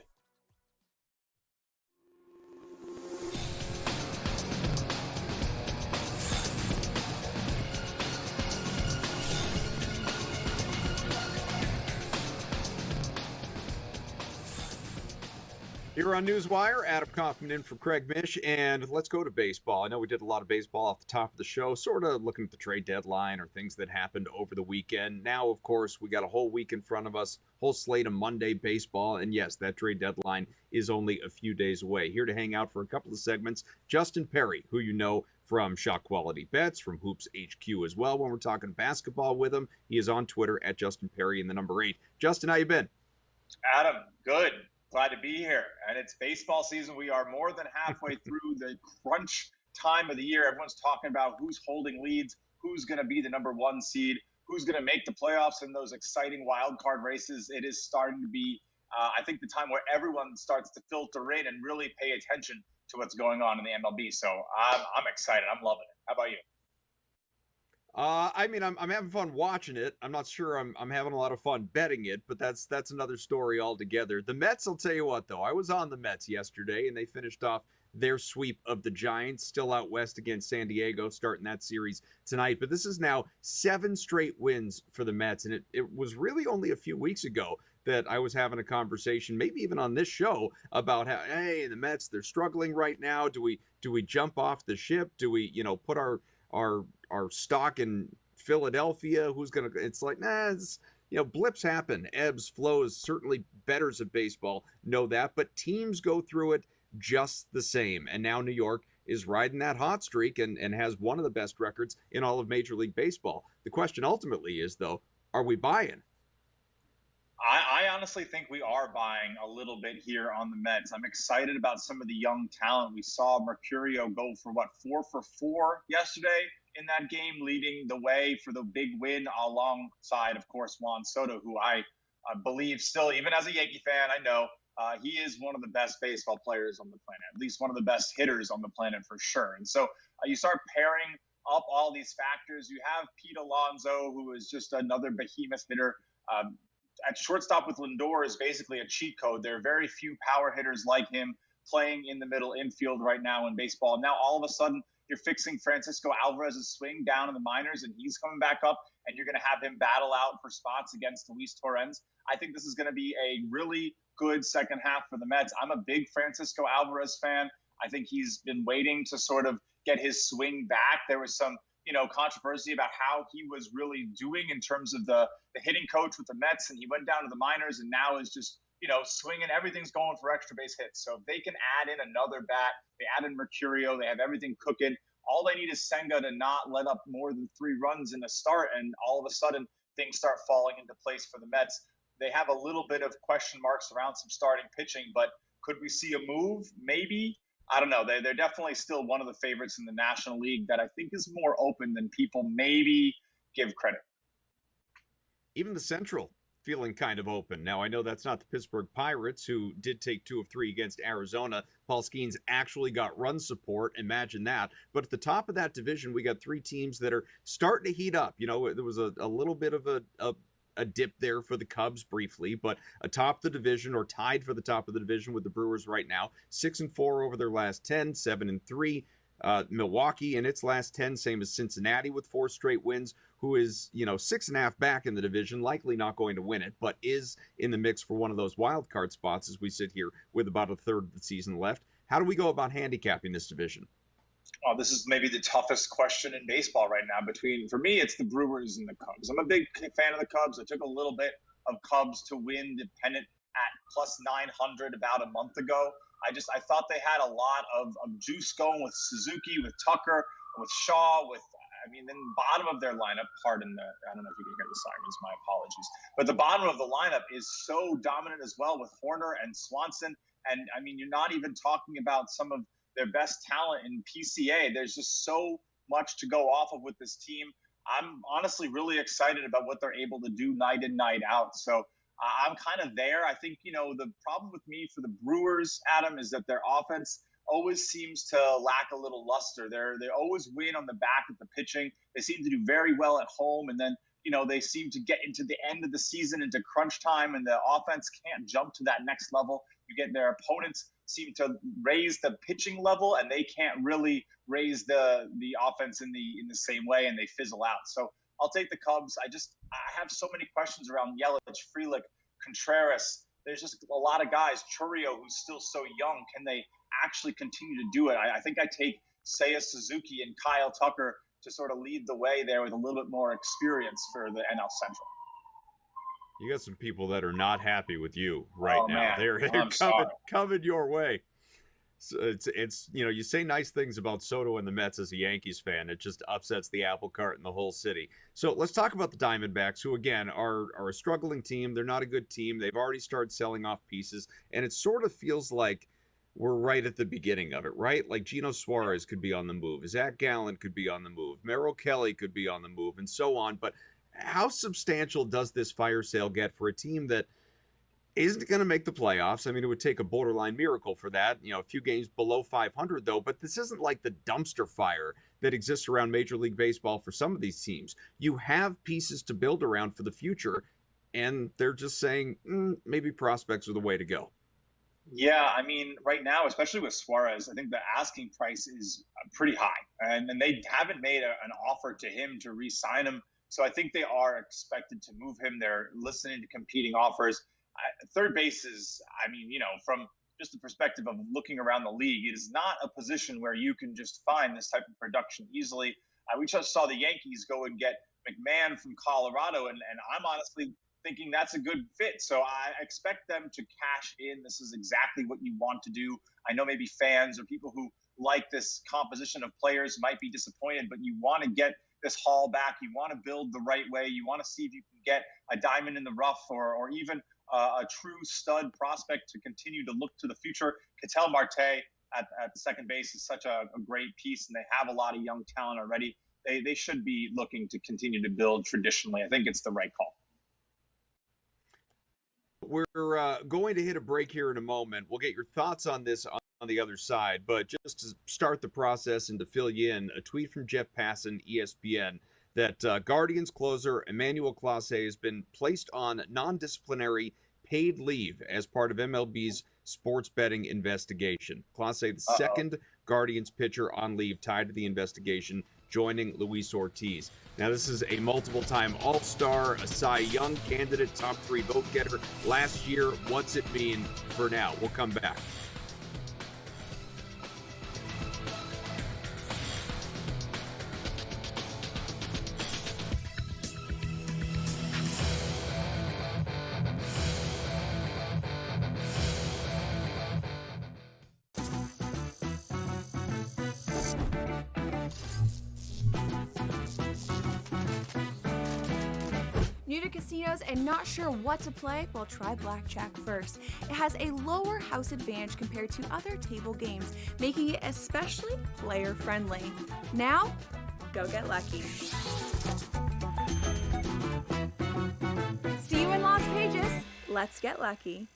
Here on NewsWire, Adam Kaufman in for Craig Mish, and let's go to baseball. I know we did a lot of baseball off the top of the show, sort of looking at the trade deadline or things that happened over the weekend. Now, of course, we got a whole week in front of us, whole slate of Monday baseball, and yes, that trade deadline is only a few days away. Here to hang out for a couple of segments, Justin Perri, who you know from Shot Quality Bets, from Hoops HQ as well. When we're talking basketball with him, he is on Twitter at Justin Perri and the number 8. Justin, how you been? Adam, good. Glad to be here. And it's baseball season. We are more than halfway through the crunch time of the year. Everyone's talking about who's holding leads, who's going to be the number 1 seed, who's going to make the playoffs in those exciting wild card races. It is starting to be, I think, the time where everyone starts to filter in and really pay attention to what's going on in the MLB. So I'm excited. I'm loving it. How about you? I mean, I'm having fun watching it. I'm not sure I'm having a lot of fun betting it, but that's another story altogether. The Mets, I'll tell you what, though. I was on the Mets yesterday, and they finished off their sweep of the Giants, still out west against San Diego, starting that series tonight. But this is now 7 straight wins for the Mets, and it was really only a few weeks ago that I was having a conversation, maybe even on this show, about how, hey, the Mets, they're struggling right now. Do we jump off the ship? Do we, put our stock in Philadelphia? Who's gonna? It's like, blips happen, ebbs, flows. Certainly, bettors of baseball know that, but teams go through it just the same. And now New York is riding that hot streak and has one of the best records in all of Major League Baseball. The question ultimately is, though, are we buying? I honestly think we are buying a little bit here on the Mets. I'm excited about some of the young talent. We saw Mercurio go for 4 for 4 yesterday in that game, leading the way for the big win alongside, of course, Juan Soto, who I believe still, even as a Yankee fan, I know he is one of the best baseball players on the planet, at least one of the best hitters on the planet for sure. And so you start pairing up all these factors. You have Pete Alonso, who is just another behemoth hitter. At shortstop with Lindor is basically a cheat code. There are very few power hitters like him playing in the middle infield right now in baseball. Now, all of a sudden, you're fixing Francisco Alvarez's swing down in the minors, and he's coming back up, and you're going to have him battle out for spots against Luis Torrens. I think this is going to be a really good second half for the Mets. I'm a big Francisco Alvarez fan. I think he's been waiting to sort of get his swing back. There was some controversy about how he was really doing in terms of the hitting coach with the Mets, and he went down to the minors and now is just, swinging. Everything's going for extra base hits. So if they can add in another bat, they add in Mercurio, they have everything cooking. All they need is Senga to not let up more than 3 runs in a start, and all of a sudden things start falling into place for the Mets. They have a little bit of question marks around some starting pitching, but could we see a move? Maybe. I don't know. They're definitely still one of the favorites in the National League that I think is more open than people maybe give credit. Even the Central feeling kind of open. Now, I know that's not the Pittsburgh Pirates, who did take 2 of 3 against Arizona. Paul Skeens actually got run support. Imagine that. But at the top of that division, we got 3 teams that are starting to heat up. There was a little bit of a dip there for the Cubs briefly, but atop the division, or tied for the top of the division with the Brewers right now, 6-4 over their last 10, 7-3. Milwaukee in its last 10, same as Cincinnati with 4 straight wins, who is 6.5 back in the division, likely not going to win it, but is in the mix for one of those wild card spots as we sit here with about a third of the season left. How do we go about handicapping this division? Oh, this is maybe the toughest question in baseball right now. For me, it's the Brewers and the Cubs. I'm a big fan of the Cubs. I took a little bit of Cubs to win the pennant at plus 900 about a month ago. I thought they had a lot of juice going with Suzuki, with Tucker, with Shaw, then the bottom of their lineup, I don't know if you can hear the sirens, my apologies. But the bottom of the lineup is so dominant as well with Horner and Swanson. And you're not even talking about some of their best talent in PCA. There's just so much to go off of with this team. I'm honestly really excited about what they're able to do night in, night out. So I'm kind of there. I think, the problem with me for the Brewers, Adam, is that their offense always seems to lack a little luster. They always win on the back of the pitching. They seem to do very well at home. And then, they seem to get into the end of the season, into crunch time, and the offense can't jump to that next level. You get their opponents seem to raise the pitching level, and they can't really raise the offense in the same way, and they fizzle out. So I'll take the Cubs. I have so many questions around Yelich, Frelick, Contreras, there's just a lot of guys. Churio, who's still so young, can they actually continue to do it? I think I take Seiya Suzuki and Kyle Tucker to sort of lead the way there with a little bit more experience for the NL Central. You got some people that are not happy with you right now. Man. They're coming your way. So it's you say nice things about Soto and the Mets as a Yankees fan. It just upsets the apple cart in the whole city. So let's talk about the Diamondbacks, who again are a struggling team. They're not a good team. They've already started selling off pieces, and it sort of feels like we're right at the beginning of it, right? Like Gino Suarez could be on the move. Zach Gallen could be on the move. Merrill Kelly could be on the move, and so on. But how substantial does this fire sale get for a team that isn't going to make the playoffs? I mean, it would take a borderline miracle for that. A few games below 500, though. But this isn't like the dumpster fire that exists around Major League Baseball for some of these teams. You have pieces to build around for the future, and they're just saying maybe prospects are the way to go. Yeah, I mean, right now, especially with Suarez, I think the asking price is pretty high. And they haven't made an offer to him to re-sign him. So I think they are expected to move him. They're listening to competing offers. Third base is, from just the perspective of looking around the league, it is not a position where you can just find this type of production easily. We just saw the Yankees go and get McMahon from Colorado, and I'm honestly thinking that's a good fit. So I expect them to cash in. This is exactly what you want to do. I know maybe fans or people who like this composition of players might be disappointed, but you want to get this haul back. You want to build the right way. You want to see if you can get a diamond in the rough or even a true stud prospect to continue to look to the future. Ketel Marte at second base is such a great piece, and they have a lot of young talent already. They should be looking to continue to build traditionally. I think it's the right call. We're going to hit a break here in a moment. We'll get your thoughts on this on the other side. But just to start the process and to fill you in, a tweet from Jeff Passan, ESPN, that Guardians closer Emmanuel Clase has been placed on non-disciplinary paid leave as part of MLB's sports betting investigation. Clase, the second Guardians pitcher on leave tied to the investigation, joining Luis Ortiz. Now, this is a multiple-time All-Star, a Cy Young candidate, top 3 vote getter last year. What's it mean for now? We'll come back. New to casinos and not sure what to play? Well, try blackjack first. It has a lower house advantage compared to other table games, making it especially player-friendly. Now, go get lucky. See you in Las Vegas. Let's get lucky.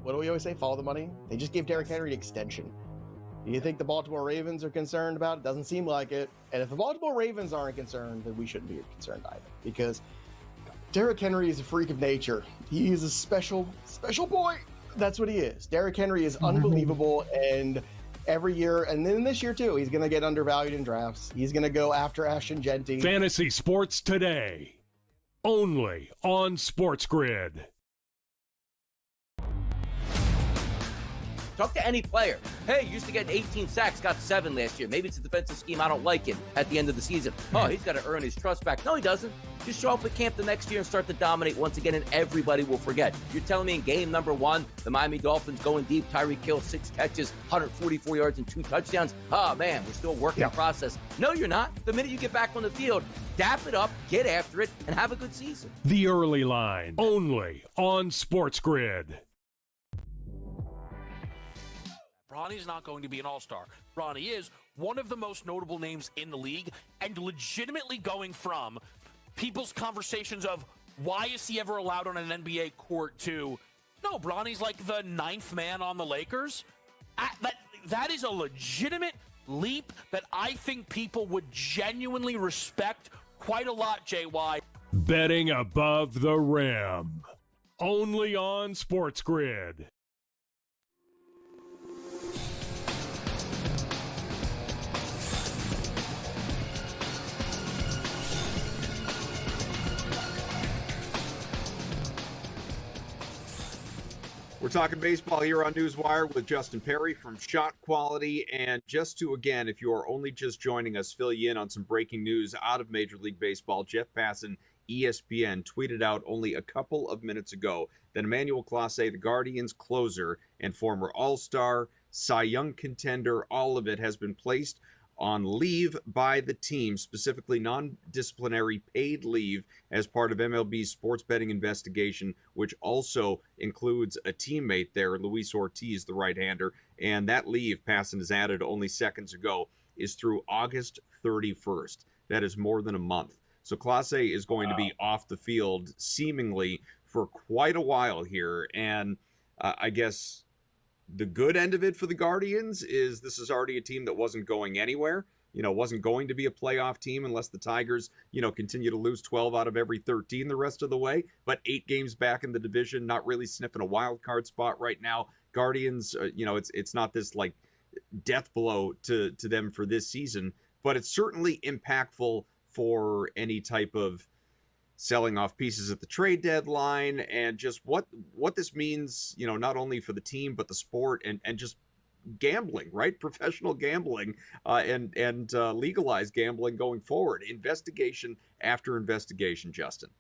What do we always say? Follow the money? They just gave Derrick Henry an extension. Do you think the Baltimore Ravens are concerned about it? Doesn't seem like it. And if the Baltimore Ravens aren't concerned, then we shouldn't be concerned either. Because Derrick Henry is a freak of nature. He is a special boy. That's what he is. Derrick Henry is unbelievable. And every year, and then this year too, he's going to get undervalued in drafts. He's going to go after Ashton Genty. Fantasy Sports Today. Only on SportsGrid. Talk to any player. Hey, used to get 18 sacks, got 7 last year. Maybe it's a defensive scheme I don't like it at the end of the season. Oh, he's got to earn his trust back. No, he doesn't. Just show up at camp the next year and start to dominate once again, and everybody will forget. You're telling me in game number 1, the Miami Dolphins going deep, Tyreek Hill, 6 catches, 144 yards and 2 touchdowns. Oh, man, we're still working the process. No, you're not. The minute you get back on the field, dap it up, get after it, and have a good season. The Early Line, only on SportsGrid. Bronny's not going to be an all-star. Bronny is one of the most notable names in the league and legitimately going from people's conversations of why is he ever allowed on an NBA court to, no, Bronny's like the 9th man on the Lakers. That is a legitimate leap that I think people would genuinely respect quite a lot, JY. Betting above the rim. Only on SportsGrid. We're talking baseball here on NewsWire with Justin Perri from Shot Quality. And just to, again, if you are only just joining us, fill you in on some breaking news out of Major League Baseball. Jeff Passan, ESPN, tweeted out only a couple of minutes ago that Emmanuel Clase, the Guardians closer and former All-Star, Cy Young contender, all of it has been placed on leave by the team, specifically non-disciplinary paid leave as part of MLB's sports betting investigation, which also includes a teammate there, Luis Ortiz, the right-hander. And that leave, Passan has added only seconds ago, is through August 31st. That is more than a month. So Clase is going to be off the field seemingly for quite a while here. And I guess the good end of it for the Guardians is this is already a team that wasn't going anywhere, wasn't going to be a playoff team unless the Tigers, continue to lose 12 out of every 13 the rest of the way, but 8 games back in the division, not really sniffing a wild card spot right now. Guardians, it's not this like death blow to them for this season, but it's certainly impactful for any type of selling off pieces at the trade deadline, and just what this means, not only for the team, but the sport and just gambling, right? Professional gambling and legalized gambling going forward. Investigation after investigation, Justin.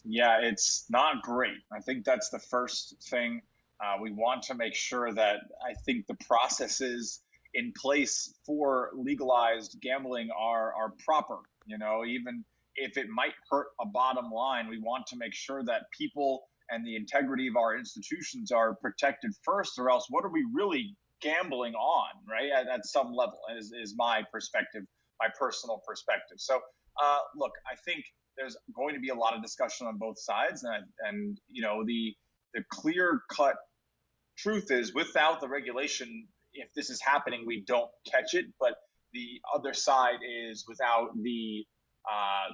Yeah, it's not great. I think that's the first thing. We want to make sure that I think the processes in place for legalized gambling are proper, even if it might hurt a bottom line, we want to make sure that people and the integrity of our institutions are protected first, or else what are we really gambling on, right? At some level is my perspective, my personal perspective. So, look, I think there's going to be a lot of discussion on both sides. And the clear-cut truth is without the regulation, if this is happening, we don't catch it. But the other side is without the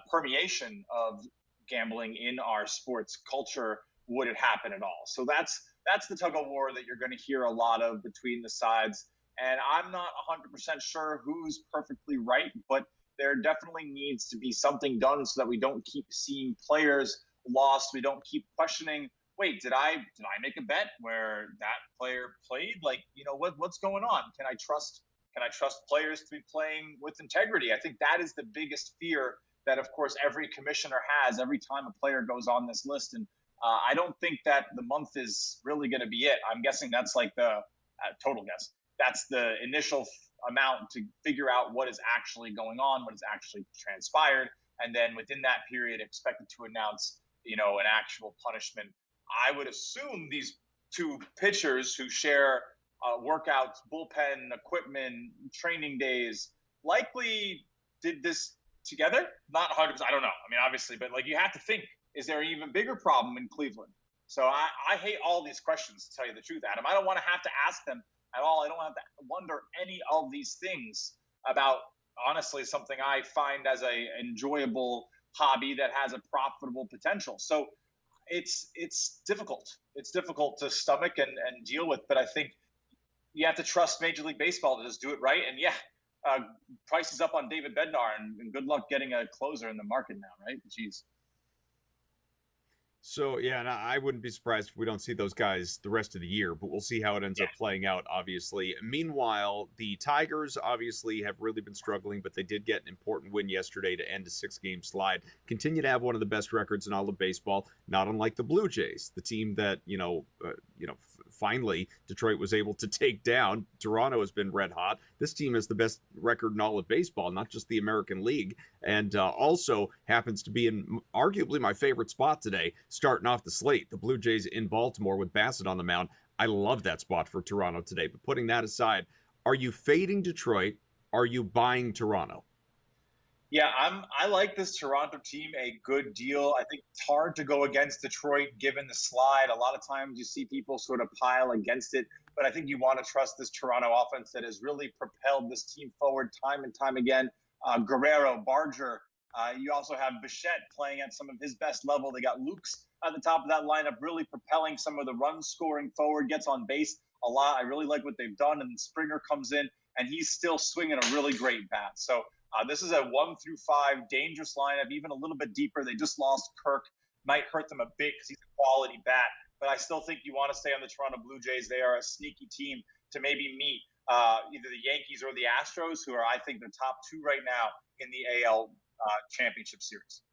permeation of gambling in our sports culture, would it happen at all? So that's the tug of war that you're going to hear a lot of between the sides. And I'm not 100% sure who's perfectly right, but there definitely needs to be something done so that we don't keep seeing players lost. We don't keep questioning, wait, did I make a bet where that player played? What's going on? Can I trust players to be playing with integrity? I think that is the biggest fear that, of course, every commissioner has every time a player goes on this list. And I don't think that the month is really going to be it. I'm guessing that's like the total guess. That's the initial amount to figure out what is actually going on, what has actually transpired. And then within that period, expected to announce, an actual punishment. I would assume these two pitchers who share workouts, bullpen equipment, training days, likely did this together. Not 100%. I don't know. I mean, obviously, but you have to think, is there an even bigger problem in Cleveland? So I hate all these questions, to tell you the truth, Adam. I don't want to have to ask them at all. I don't have to wonder any of these things about, honestly, something I find as a enjoyable hobby that has a profitable potential. So it's difficult. It's difficult to stomach and deal with, but I think you have to trust Major League Baseball to just do it right. And price is up on David Bednar, and good luck getting a closer in the market now, right? Jeez. So, and I wouldn't be surprised if we don't see those guys the rest of the year, but we'll see how it ends up playing out, obviously. Meanwhile, the Tigers obviously have really been struggling, but they did get an important win yesterday to end a 6-game slide. Continue to have one of the best records in all of baseball, not unlike the Blue Jays, the team that, finally Detroit was able to take down. Toronto has been red hot. This team has the best record in all of baseball, not just the American League, and also happens to be in arguably my favorite spot today, starting off the slate, the Blue Jays in Baltimore with Bassett on the mound. I love that spot for Toronto today. But putting that aside, are you fading Detroit? Are you buying Toronto? Yeah, I like this Toronto team a good deal. I think it's hard to go against Detroit given the slide. A lot of times you see people sort of pile against it, but I think you want to trust this Toronto offense that has really propelled this team forward time and time again. Guerrero, Barger, you also have Bichette playing at some of his best level. They got Luke's at the top of that lineup, really propelling some of the run scoring forward, gets on base a lot. I really like what they've done. And Springer comes in, and he's still swinging a really great bat. So this is a 1 through 5 dangerous lineup, even a little bit deeper. They just lost Kirk. Might hurt them a bit because he's a quality bat. but I still think you want to stay on the Toronto Blue Jays. They are a sneaky team to maybe meet either the Yankees or the Astros, who are, I think, the top two right now in the AL Championship Series.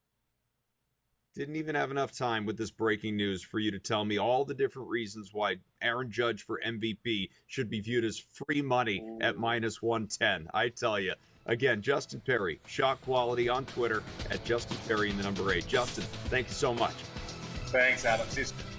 Didn't even have enough time with this breaking news for you to tell me all the different reasons why Aaron Judge for MVP should be viewed as free money at -110. I tell you. Again, Justin Perri, Shot Quality on Twitter at Justin Perri and the number 8. Justin, thank you so much. Thanks, Adam. See you soon.